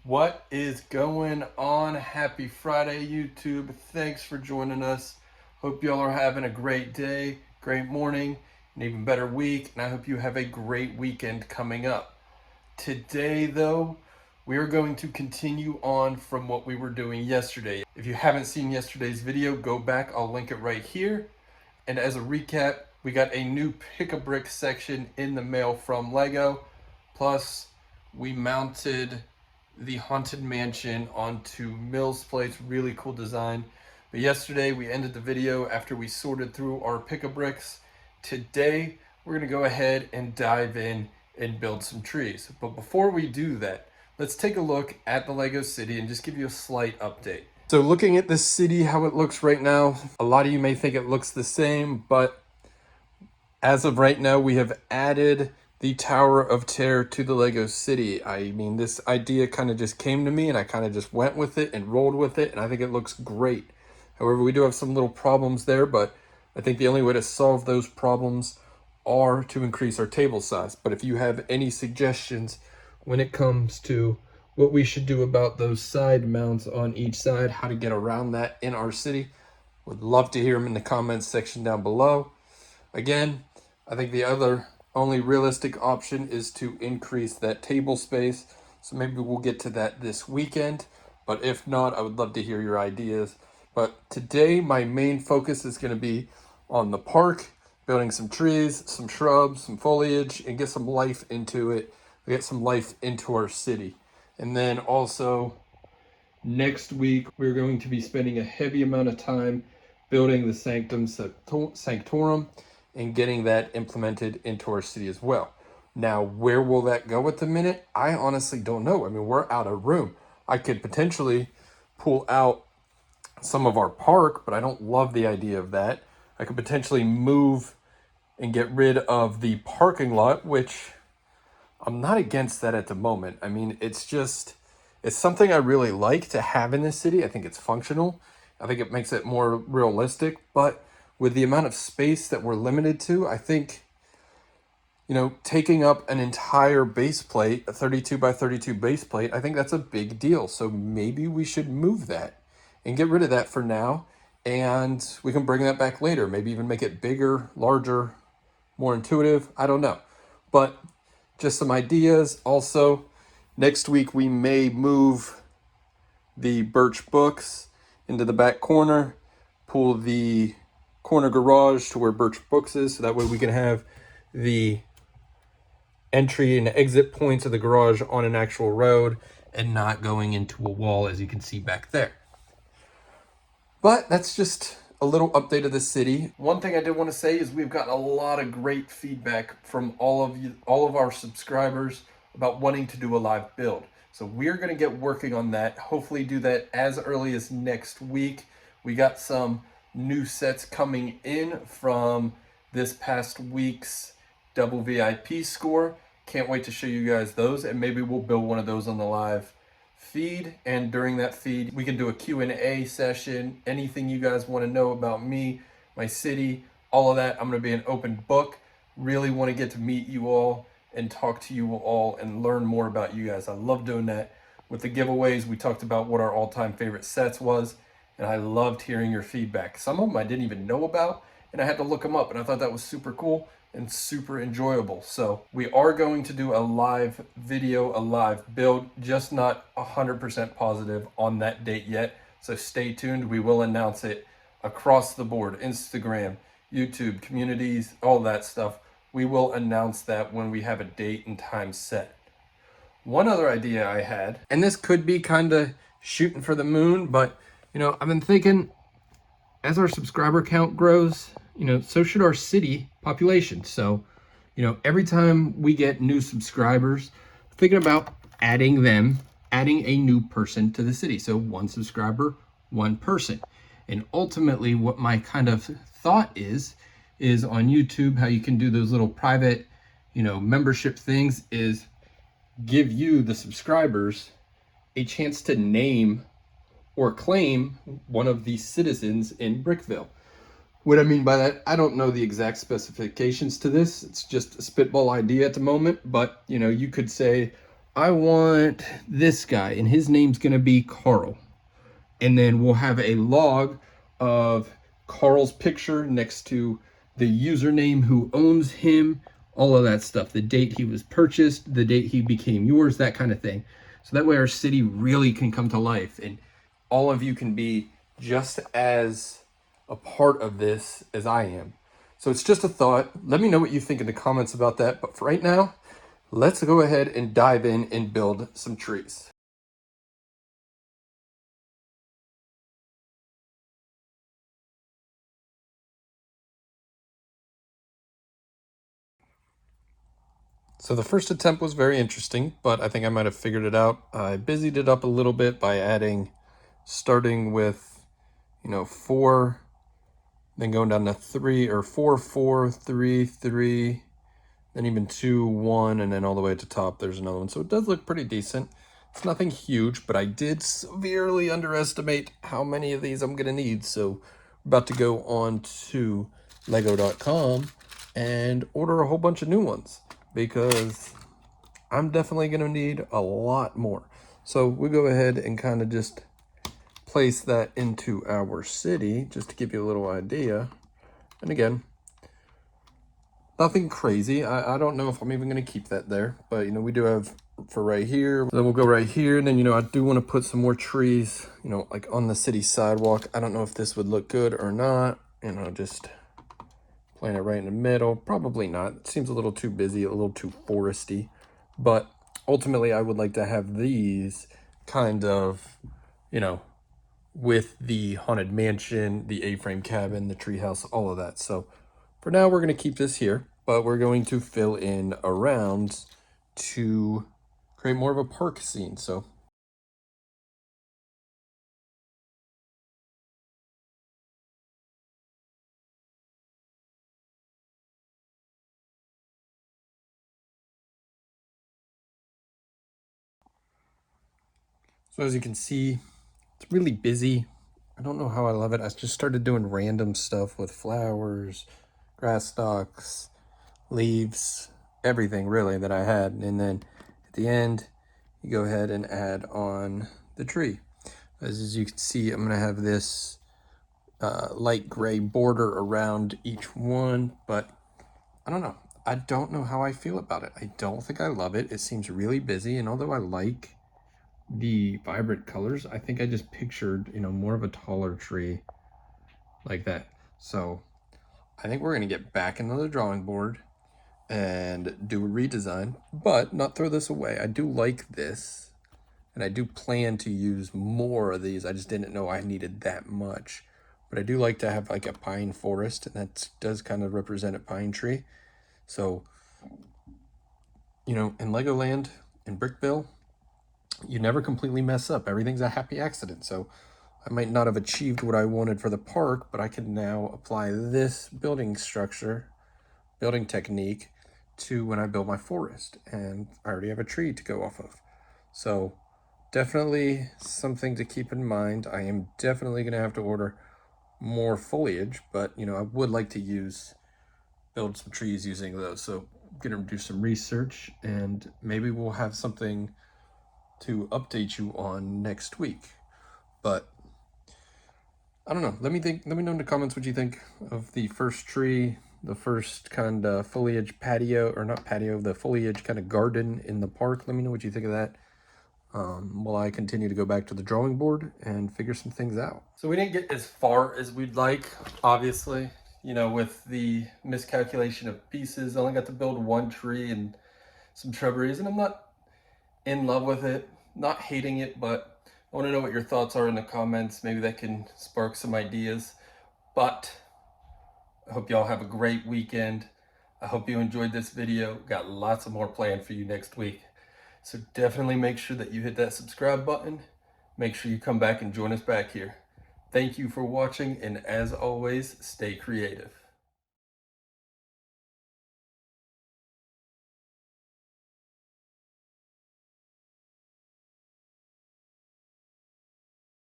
What is going on? Happy Friday, YouTube. Thanks for joining us. Hope y'all are having a great day, great morning, an even better week, and I hope you have a great weekend coming up. Today, though, we are going to continue on from what we were doing yesterday. If you haven't seen yesterday's video, go back. I'll link it right here. And as a recap, we got a new Pick a Brick section in the mail from Lego. Plus, we mounted the Haunted Mansion onto Mill's plates. Really cool design. But yesterday, we ended the video after we sorted through our Pick a Bricks. Today, we're going to go ahead and dive in and build some trees. But before we do that, let's take a look at the Lego city and just give you a slight update. So looking at this city, how it looks right now, a lot of you may think it looks the same, but as of right now, we have added the Tower of Terror to the Lego city. I mean, this idea kind of just came to me and I kind of just went with it and rolled with it, and I think it looks great. However, we do have some little problems there, but I think the only way to solve those problems are to increase our table size. But if you have any suggestions when it comes to what we should do about those side mounts on each side, how to get around that in our city, would love to hear them in the comments section down below. Again, I think the only realistic option is to increase that table space. So maybe we'll get to that this weekend. But if not, I would love to hear your ideas. But today, my main focus is going to be on the park, building some trees, some shrubs, some foliage, and get some life into it. Get some life into our city. And then also, next week, we're going to be spending a heavy amount of time building the Sanctum Sanctorum and getting that implemented into our city as well. Now, where will that go at the minute? I honestly don't know. I mean, we're out of room. I could potentially pull out some of our park, but I don't love the idea of that. I could potentially move and get rid of the parking lot, which I'm not against that at the moment. I mean, it's something I really like to have in this city. I think it's functional. I think it makes it more realistic, but with the amount of space that we're limited to, I think, taking up an entire base plate, a 32 by 32 base plate, I think that's a big deal. So maybe we should move that and get rid of that for now, and we can bring that back later. Maybe even make it bigger, larger, more intuitive. I don't know. But just some ideas. Also, next week we may move the birch books into the back corner, pull the corner garage to where birch books is, so that way we can have the entry and exit points of the garage on an actual road and not going into a wall, as you can see back there. But that's just a little update of the city. One thing I did want to say is we've gotten a lot of great feedback from all of our subscribers about wanting to do a live build. So we're going to get working on that. Hopefully do that as early as next week. We got some new sets coming in from this past week's double VIP score. Can't wait to show you guys those, and maybe we'll build one of those on the live feed, and during that feed we can do a Q&A session. Anything you guys want to know about me, my city, all of that, I'm going to be an open book. Really want to get to meet you all and talk to you all and learn more about you guys. I love doing that. With the giveaways, we talked about what our all-time favorite sets was, and I loved hearing your feedback. Some of them I didn't even know about, and I had to look them up, and I thought that was super cool and super enjoyable. So we are going to do a live video, a live build, just not 100% positive on that date yet. So stay tuned. We will announce it across the board, Instagram, YouTube, communities, all that stuff. We will announce that when we have a date and time set. One other idea I had, and this could be kind of shooting for the moon, but I've been thinking, as our subscriber count grows, so should our city population. So, every time we get new subscribers, thinking about adding a new person to the city. So one subscriber, one person. And ultimately what my kind of thought is on YouTube, how you can do those little private, membership things, is give you, the subscribers, a chance to name or claim one of the citizens in Brickville. What I mean by that, I don't know the exact specifications to this. It's just a spitball idea at the moment, but you could say, I want this guy, and his name's gonna be Carl. And then we'll have a log of Carl's picture next to the username, who owns him, all of that stuff, the date he was purchased, the date he became yours, that kind of thing. So that way our city really can come to life and all of you can be just as a part of this as I am. So it's just a thought. Let me know what you think in the comments about that. But for right now, let's go ahead and dive in and build some trees. So the first attempt was very interesting, but I think I might have figured it out. I busied it up a little bit by adding, starting with, 4, then going down to 3, or 4, 4, 3, 3, then even 2, 1, and then all the way to top, there's another one. So it does look pretty decent. It's nothing huge, but I did severely underestimate how many of these I'm going to need. So we're about to go on to lego.com and order a whole bunch of new ones because I'm definitely going to need a lot more. So we go ahead and kind of just place that into our city just to give you a little idea. And again, nothing crazy. I don't know if I'm even going to keep that there, but we do have for right here. Then we'll go right here. And then, I do want to put some more trees, like on the city sidewalk. I don't know if this would look good or not. Just plant it right in the middle. Probably not. It seems a little too busy, a little too foresty. But ultimately, I would like to have these kind of, with the haunted mansion, the A-frame cabin, the treehouse, all of that. So for now, we're going to keep this here, but we're going to fill in around to create more of a park scene. So as you can see, it's really busy. I don't know how I love it. I just started doing random stuff with flowers, grass stalks, leaves, everything really that I had. And then at the end, you go ahead and add on the tree. As you can see, I'm going to have this light gray border around each one, but I don't know. I don't know how I feel about it. I don't think I love it. It seems really busy, and although I like the vibrant colors, I think I just pictured, more of a taller tree like that. So I think we're going to get back into the drawing board and do a redesign, but not throw this away. I do like this, and I do plan to use more of these. I just didn't know I needed that much. But I do like to have like a pine forest, and that does kind of represent a pine tree. So, in Legoland, in Brickville, you never completely mess up. Everything's a happy accident. So I might not have achieved what I wanted for the park, but I can now apply this building structure, building technique to when I build my forest. And I already have a tree to go off of. So definitely something to keep in mind. I am definitely going to have to order more foliage, but I would like to build some trees using those. So I'm gonna do some research, and maybe we'll have something to update you on next week. But I don't know. Let me know in the comments what you think of the first tree, the first kind of foliage patio, or not patio, the foliage kind of garden in the park. Let me know what you think of that. While I continue to go back to the drawing board and figure some things out. So we didn't get as far as we'd like, obviously, with the miscalculation of pieces. I only got to build one tree and some shrubberies, and I'm not in love with it, not hating it, but I want to know what your thoughts are in the comments. Maybe that can spark some ideas. But I hope y'all have a great weekend. I hope you enjoyed this video. Got lots of more planned for you next week. So definitely make sure that you hit that subscribe button. Make sure you come back and join us back here. Thank you for watching, and as always, stay creative.